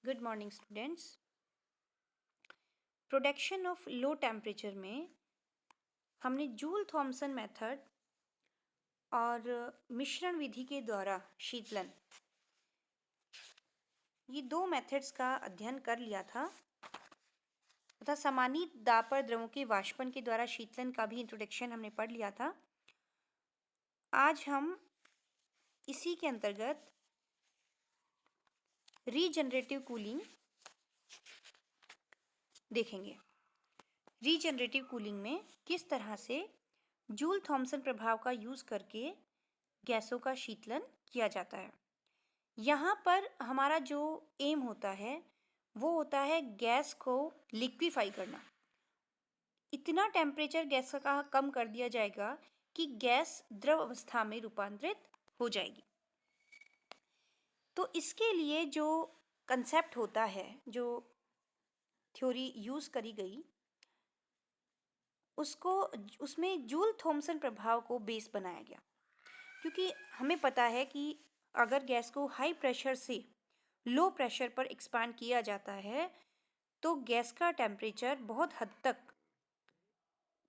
Good morning students. Production of low temperature में हमने joule Thomson method और मिश्रण विधि के द्वारा शीतलन, ये दो मेथड्स का अध्ययन कर लिया था तथा समानीत दाब पर द्रवों के वाष्पन के द्वारा शीतलन का भी इंट्रोडक्शन हमने पढ़ लिया था। आज हम इसी के अंतर्गत रीजनरेटिव कूलिंग देखेंगे। रीजनरेटिव कूलिंग में किस तरह से जूल थॉमसन प्रभाव का यूज करके गैसों का शीतलन किया जाता है। यहाँ पर हमारा जो एम होता है वो होता है गैस को लिक्विफाई करना। इतना टेम्परेचर गैस का कम कर दिया जाएगा कि गैस द्रव अवस्था में रूपांतरित हो जाएगी। तो इसके लिए जो कंसेप्ट होता है, जो थ्योरी यूज करी गई, उसमें जूल थॉमसन प्रभाव को बेस बनाया गया। क्योंकि हमें पता है कि अगर गैस को हाई प्रेशर से लो प्रेशर पर एक्सपांड किया जाता है तो गैस का टेम्परेचर बहुत हद तक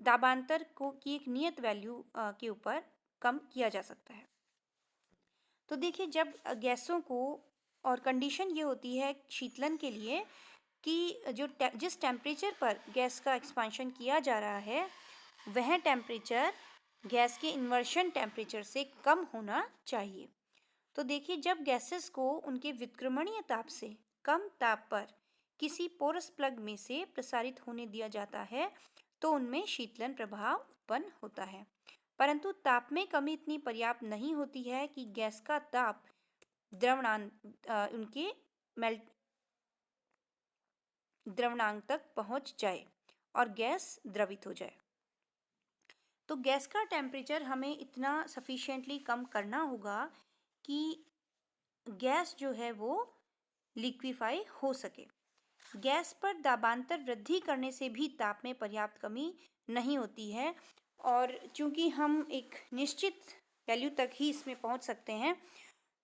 दाबांतर को की एक नियत वैल्यू के ऊपर कम किया जा सकता है। तो देखिए, जब गैसों को, और कंडीशन ये होती है शीतलन के लिए कि जिस टेम्परेचर पर गैस का एक्सपांशन किया जा रहा है वह टेम्परेचर गैस के इन्वर्शन टेम्परेचर से कम होना चाहिए। तो देखिए, जब गैसेस को उनके व्युत्क्रमणीय ताप से कम ताप पर किसी पोरस प्लग में से प्रसारित होने दिया जाता है तो उनमें शीतलन प्रभाव उत्पन्न होता है। परंतु ताप में कमी इतनी पर्याप्त नहीं होती है कि गैस का ताप उनके द्रवणांक तक पहुंच जाए और गैस द्रवित हो जाए। तो गैस का टेम्परेचर हमें इतना सफिशिएंटली कम करना होगा कि गैस जो है वो लिक्विफाई हो सके। गैस पर दाबांतर वृद्धि करने से भी ताप में पर्याप्त कमी नहीं होती है, और चूंकि हम एक निश्चित वैल्यू तक ही इसमें पहुंच सकते हैं,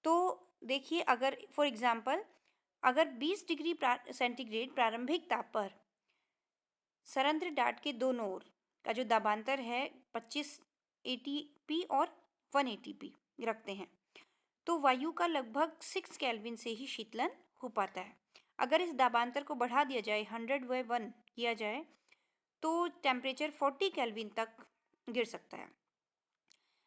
तो देखिए, अगर फॉर एग्जांपल अगर 20 डिग्री सेंटीग्रेड प्रारंभिक ताप पर सरंध्र डाट के दोनों ओर का जो दाबांतर है 25 एटीपी और 1 एटीपी रखते हैं तो वायु का लगभग 6 केल्विन से ही शीतलन हो पाता है। अगर इस दाबांतर को बढ़ा दिया जाए, 100/1 किया जाए, तो टेम्परेचर 40 केल्विन तक गिर सकता है।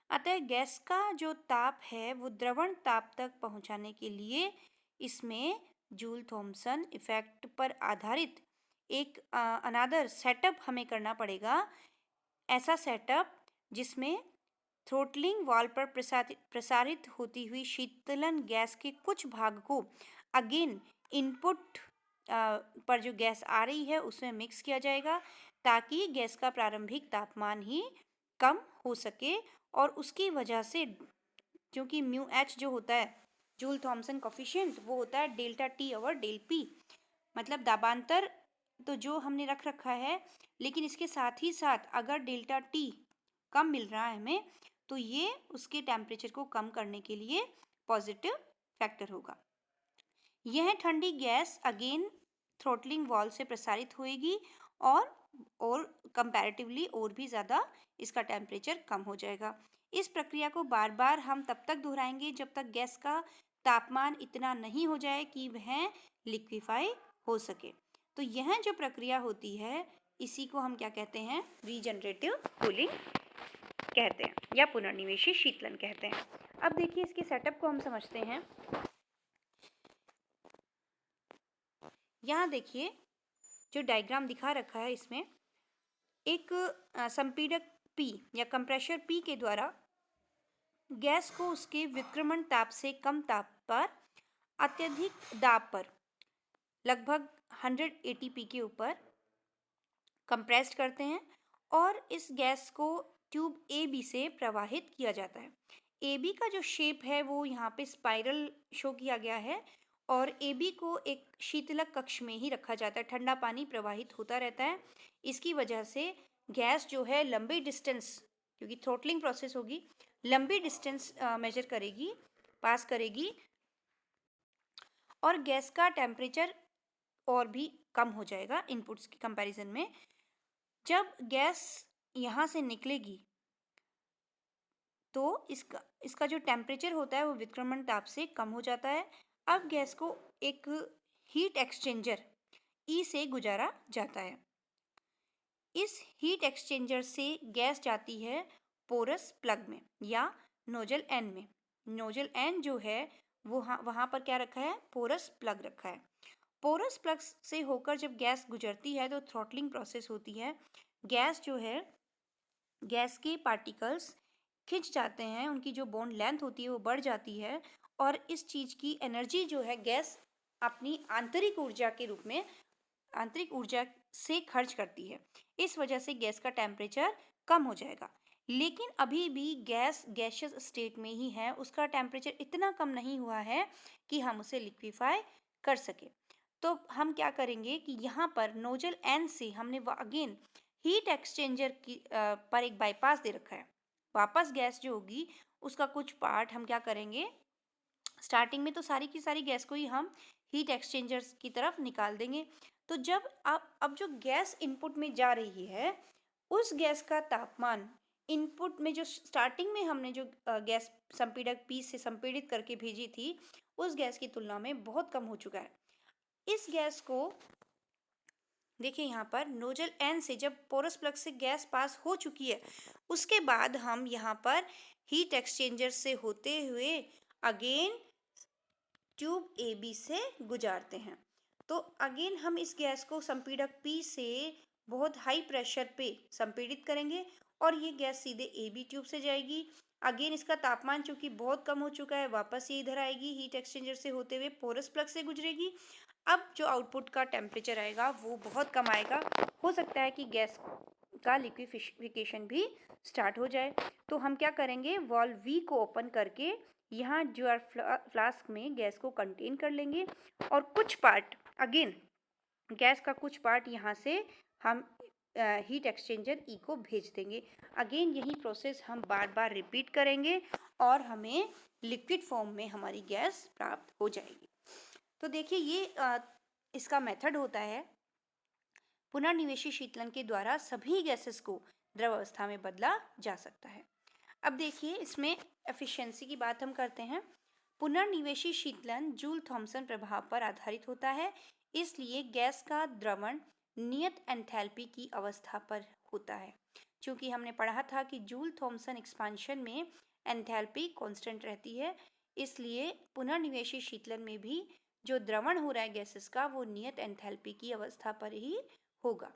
अतः गैस का जो ताप है वो द्रवण ताप तक पहुंचाने के लिए इसमें जूल थॉमसन इफेक्ट पर आधारित एक अनादर सेटअप हमें करना पड़ेगा। ऐसा सेटअप जिसमें थ्रोटलिंग वाल्व पर प्रसारित होती हुई शीतलन गैस के कुछ भाग को अगेन इनपुट पर जो गैस आ रही है उसमें मिक्स किया जाएगा ताकि गैस का प्रारंभिक तापमान ही कम हो सके। और उसकी वजह से, क्योंकि म्यू एच जो होता है जूल थॉमसन कोफिशिएंट, वो होता है delta T over del P, मतलब दाबांतर तो जो हमने रख रखा है, लेकिन इसके साथ ही साथ अगर डेल्टा टी कम मिल रहा है हमें तो ये उसके टेम्परेचर को कम करने के लिए पॉजिटिव फैक्टर होगा। यह ठंडी गैस अगेन थ्रोटलिंग वॉल्व से प्रसारित होएगी और कंपैरेटिवली और भी ज़्यादा इसका टेम्परेचर कम हो जाएगा। इस प्रक्रिया को बार बार हम तब तक दोहराएंगे जब तक गैस का तापमान इतना नहीं हो जाए कि वह लिक्विफाई हो सके। तो यह जो प्रक्रिया होती है इसी को हम क्या कहते हैं? रीजनरेटिव कूलिंग कहते हैं या पुनर्निवेशी शीतलन कहते हैं। अब देखिए, इसके सेटअप को हम समझते हैं। यहाँ देखिए, जो डायग्राम दिखा रखा है इसमें एक संपीड़क P या कंप्रेशर P के द्वारा गैस को उसके विक्रमण ताप से कम ताप पर अत्यधिक दाब पर लगभग 100 एटीपी के ऊपर कंप्रेस्ड करते हैं और इस गैस को ट्यूब AB से प्रवाहित किया जाता है। AB का जो शेप है वो यहाँ पे स्पाइरल शो किया गया है और AB को एक शीतलक कक्ष में ही रखा जाता है। ठंडा पानी प्रवाहित होता रहता है। इसकी वजह से गैस जो है लंबी डिस्टेंस, क्योंकि थ्रोटलिंग प्रोसेस होगी, लंबी डिस्टेंस मेजर करेगी, पास करेगी और गैस का टेम्परेचर और भी कम हो जाएगा इनपुट्स के कंपैरिजन में। जब गैस यहाँ से निकलेगी तो इसका इसका जो टेम्परेचर होता है वो विक्रमण ताप से कम हो जाता है। अब गैस को एक हीट एक्सचेंजर ई से गुजारा जाता है। इस हीट एक्सचेंजर से गैस जाती है पोरस प्लग में या नोजल एन में। नोजल एन जो है वो वहाँ पर क्या रखा है, पोरस प्लग रखा है। पोरस प्लग से होकर जब गैस गुजरती है तो थ्रॉटलिंग प्रोसेस होती है। गैस जो है, गैस के पार्टिकल्स खिंच जाते हैं, उनकी जो बॉन्ड लेंथ होती है वो बढ़ जाती है और इस चीज़ की एनर्जी जो है गैस अपनी आंतरिक ऊर्जा के रूप में आंतरिक ऊर्जा से खर्च करती है। इस वजह से गैस का टेम्परेचर कम हो जाएगा। लेकिन अभी भी गैस गैसियस स्टेट में ही है, उसका टेम्परेचर इतना कम नहीं हुआ है कि हम उसे लिक्विफाई कर सके। तो हम क्या करेंगे कि यहाँ पर नोजल एन से हमने अगेन हीट एक्सचेंजर की पर एक बाईपास दे रखा है। वापस गैस जो होगी उसका कुछ पार्ट हम क्या करेंगे, स्टार्टिंग में तो सारी की सारी गैस को ही हम हीट एक्सचेंजर्स की तरफ निकाल देंगे। तो जब अब जो गैस इनपुट में जा रही है उस गैस का तापमान इनपुट में जो स्टार्टिंग में हमने जो गैस संपीड़क पी से संपीड़ित करके भेजी थी उस गैस की तुलना में बहुत कम हो चुका है। इस गैस को देखिए यहाँ पर नोजल एन से जब पोरस प्लग से गैस पास हो चुकी है उसके बाद हम यहाँ पर हीट एक्सचेंजर से होते हुए अगेन ट्यूब ए बी से गुजारते हैं। तो अगेन हम इस गैस को संपीड़क पी से बहुत हाई प्रेशर पे संपीड़ित करेंगे और ये गैस सीधे ए बी ट्यूब से जाएगी। अगेन इसका तापमान चूंकि बहुत कम हो चुका है वापस ये इधर आएगी, हीट एक्सचेंजर से होते हुए पोरस प्लग से गुजरेगी। अब जो आउटपुट का टेम्परेचर आएगा वो बहुत कम आएगा। हो सकता है कि गैस का लिक्विफिकेशन भी स्टार्ट हो जाए। तो हम क्या करेंगे, वॉल्व वी को ओपन करके यहाँ जो फ्लास्क में गैस को कंटेन कर लेंगे और कुछ पार्ट अगेन गैस का कुछ पार्ट यहाँ से हम हीट एक्सचेंजर ई को भेज देंगे। अगेन यही प्रोसेस हम बार बार रिपीट करेंगे और हमें लिक्विड फॉर्म में हमारी गैस प्राप्त हो जाएगी। तो देखिए ये इसका मेथड होता है। पुनर्निवेशी शीतलन के द्वारा सभी गैसेस को द्रव अवस्था में बदला जा सकता है। अब देखिए इसमें एफिशिएंसी की बात हम करते हैं। पुनर्निवेशी शीतलन जूल थॉमसन प्रभाव पर आधारित होता है, इसलिए गैस का द्रवण नियत एंथैल्पी की अवस्था पर होता है। चूंकि हमने पढ़ा था कि जूल थॉमसन एक्सपांशन में एंथैल्पी कांस्टेंट रहती है, इसलिए पुनर्निवेशी शीतलन में भी जो द्रवण हो रहा है गैसेस का वो नियत एंथैल्पी की अवस्था पर ही होगा।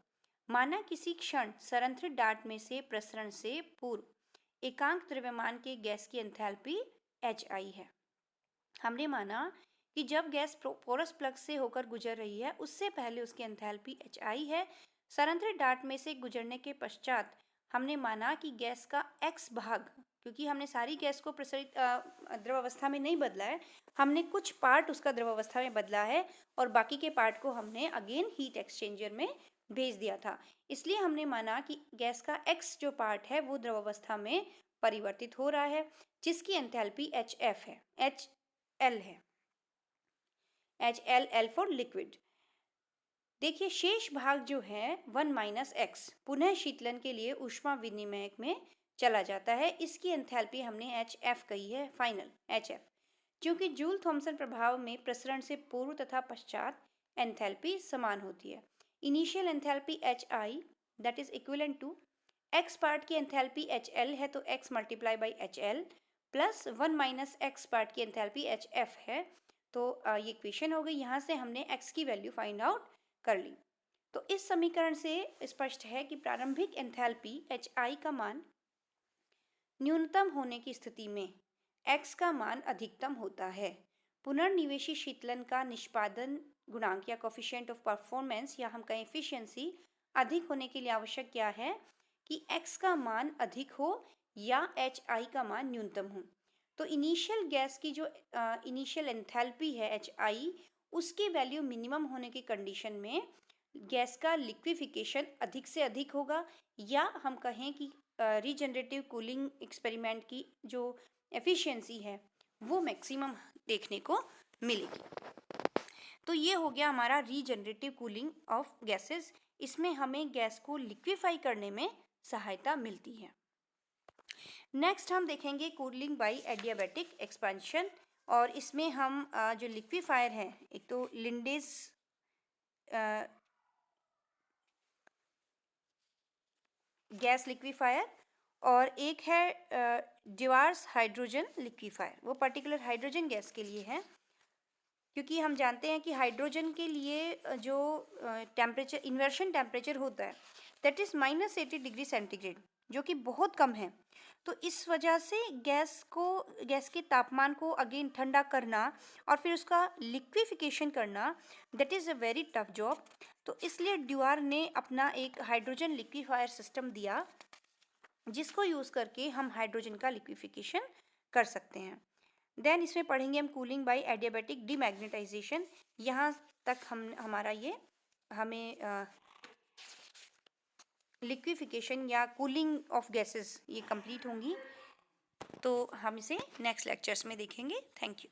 माना किसी क्षण संरंध्रित डाट में से प्रसरण से पूर्व एकांक द्रव्यमान के गैस की एंथैल्पी HI है। हमने माना कि जब गैस पोरस प्लग से होकर गुजर रही है उससे पहले उसकी एंथैल्पी HI है। संरंध्रित डाट में से गुजरने के पश्चात हमने माना कि गैस का X भाग, क्योंकि हमने सारी गैस को प्रसरित द्रव अवस्था में नहीं बदला है, हमने कुछ पार्ट उसका द्रव अवस्था में बदला है और बाकी के पार्ट को हमने अगेन हीट एक्सचेंजर में भेज दिया था। इसलिए हमने माना कि गैस का X जो पार्ट है वो द्रव अवस्था में परिवर्तित हो रहा है, जिसकी एंथैल्पी HF है, HL है, HL फॉर लिक्विड। देखिए शेष भाग जो है 1 - x पुनः शीतलन के लिए ऊष्मा विनिमयक में चला जाता है। इसकी एंथैल्पी हमने HF कही है, फाइनल HF। क्योंकि जूल थॉमसन प्रभाव में प्रसरण से पूर्व तथा पश्चात एंथैल्पी समान होती है। Initial enthalpy HI that is equivalent to x part की एंथैल्पी HL है तो x multiply by HL plus 1 - x part की एंथैल्पी HF है। तो ये इक्वेशन हो गई। यहाँ से हमने x की वैल्यू फाइंड आउट कर ली। तो इस समीकरण से स्पष्ट है कि प्रारंभिक एंथैल्पी HI का मान न्यूनतम होने की स्थिति में x का मान अधिकतम होता है। पुनर्निवेशी शीतलन का निष्पादन गुणांक या कोफिशिएंट ऑफ परफॉर्मेंस या हम कहें एफिशिएंसी अधिक होने के लिए आवश्यक क्या है कि x का मान अधिक हो या HI का मान न्यूनतम हो। तो इनिशियल गैस की जो इनिशियल एंथैल्पी है HI उसकी वैल्यू मिनिमम होने की कंडीशन में गैस का लिक्विफिकेशन अधिक से अधिक होगा, या हम कहें कि रीजनरेटिव कूलिंग एक्सपेरिमेंट की जो एफिशिएंसी है वो मैक्सिमम देखने को मिलेगी। तो ये हो गया हमारा रीजनरेटिव कूलिंग ऑफ गैसेस। इसमें हमें गैस को लिक्विफाई करने में सहायता मिलती है। नेक्स्ट हम देखेंगे कूलिंग बाय एडियाबैटिक एक्सपेंशन, और इसमें हम जो लिक्विफायर है, एक तो लिंडेज गैस लिक्विफायर और एक है डिवार्स हाइड्रोजन लिक्विफायर। वो पर्टिकुलर हाइड्रोजन गैस के लिए है, क्योंकि हम जानते हैं कि हाइड्रोजन के लिए जो टेम्परेचर इन्वर्शन टेम्परेचर होता है दैट इज़ -80 डिग्री सेंटीग्रेड, जो कि बहुत कम है। तो इस वजह से गैस के तापमान को अगेन ठंडा करना और फिर उसका लिक्विफिकेशन करना that is a very tough job. तो इसलिए ड्यूआर ने अपना एक हाइड्रोजन लिक्विफायर सिस्टम दिया, जिसको यूज़ करके हम हाइड्रोजन का लिक्विफिकेशन कर सकते हैं। देन इसमें पढ़ेंगे हम कूलिंग बाय एडियाबैटिक डीमैग्नेटाइजेशन। यहाँ तक हमारा ये हमें लिक्विफिकेशन या कूलिंग ऑफ गैसेस ये कंप्लीट होंगी। तो हम इसे नेक्स्ट लेक्चर्स में देखेंगे। Thank you.